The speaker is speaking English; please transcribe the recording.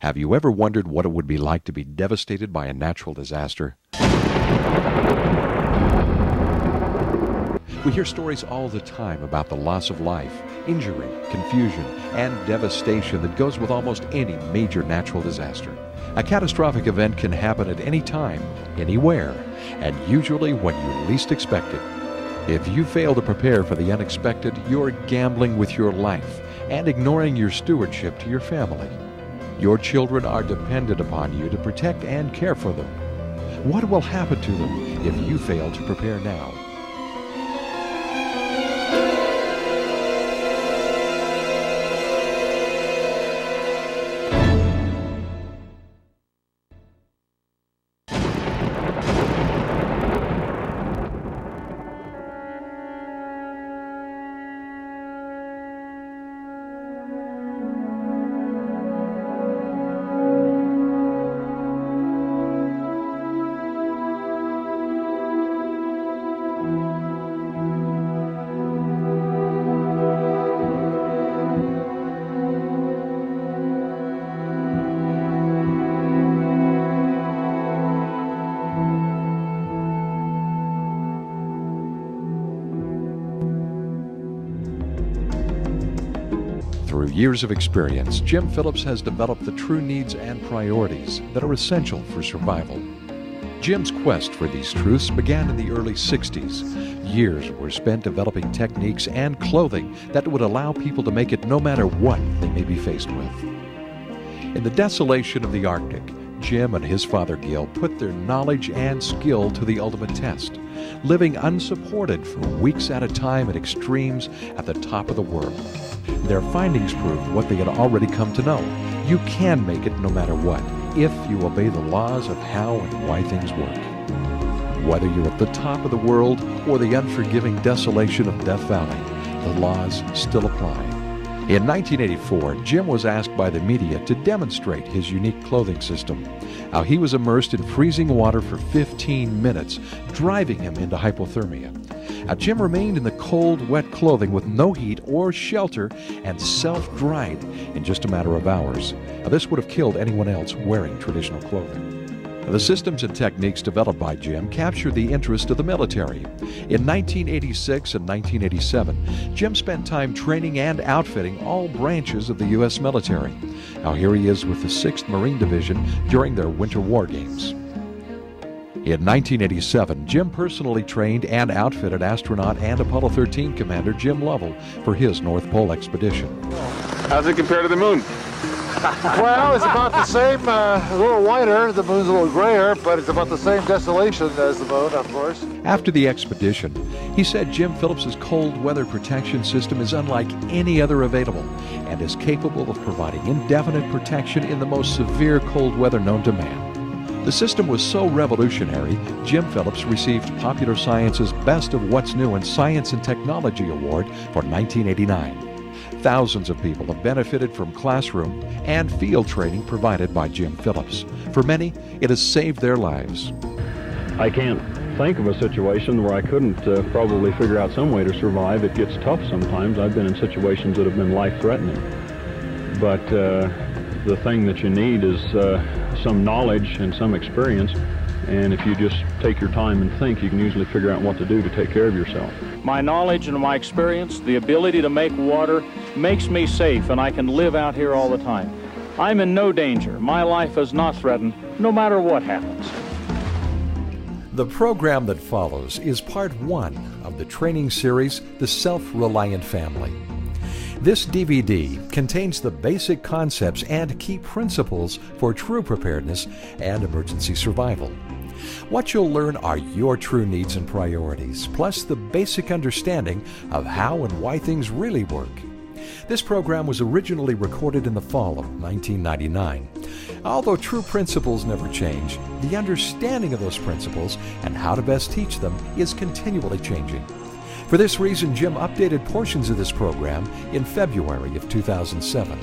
Have you ever wondered what it would be like to be devastated by a natural disaster? We hear stories all the time about the loss of life, injury, confusion, and devastation that goes with almost any major natural disaster. A catastrophic event can happen at any time, anywhere, and usually when you least expect it. If you fail to prepare for the unexpected, you're gambling with your life and ignoring your stewardship to your family. Your children are dependent upon you to protect and care for them. What will happen to them if you fail to prepare now? Through years of experience, Jim Phillips has developed the true needs and priorities that are essential for survival. Jim's quest for these truths began in the early 60s. Years were spent developing techniques and clothing that would allow people to make it no matter what they may be faced with. In the desolation of the Arctic, Jim and his father Gil put their knowledge and skill to the ultimate test, living unsupported for weeks at a time at extremes at the top of the world. Their findings proved what they had already come to know. You can make it no matter what, if you obey the laws of how and why things work. Whether you're at the top of the world or the unforgiving desolation of Death Valley, the laws still apply. In 1984, Jim was asked by the media to demonstrate his unique clothing system, how he was immersed in freezing water for 15 minutes, driving him into hypothermia. Now, Jim remained in the cold, wet clothing with no heat or shelter and self-dried in just a matter of hours. Now, this would have killed anyone else wearing traditional clothing. The systems and techniques developed by Jim captured the interest of the military. In 1986 and 1987, Jim spent time training and outfitting all branches of the U.S. military. Now here he is with the 6th Marine Division during their winter war games. In 1987, Jim personally trained and outfitted astronaut and Apollo 13 commander Jim Lovell for his North Pole expedition. How's it compare to the moon? Well, it's about the same, a little whiter, the moon's a little grayer, but it's about the same desolation as the moon, of course. After the expedition, he said Jim Phillips' cold weather protection system is unlike any other available and is capable of providing indefinite protection in the most severe cold weather known to man. The system was so revolutionary, Jim Phillips received Popular Science's Best of What's New in Science and Technology Award for 1989. Thousands of people have benefited from classroom and field training provided by Jim Phillips. For many, it has saved their lives. I can't think of a situation where I couldn't probably figure out some way to survive. It gets tough sometimes. I've been in situations that have been life-threatening. But the thing that you need is some knowledge and some experience. And if you just take your time and think, you can usually figure out what to do to take care of yourself. My knowledge and my experience, the ability to make water, makes me safe, and I can live out here all the time. I'm in no danger. My life is not threatened, no matter what happens. The program that follows is part 1 of the training series, The Self-Reliant Family. This DVD contains the basic concepts and key principles for true preparedness and emergency survival. What you'll learn are your true needs and priorities, plus the basic understanding of how and why things really work. This program was originally recorded in the fall of 1999. Although true principles never change, the understanding of those principles and how to best teach them is continually changing. For this reason, Jim updated portions of this program in February of 2007.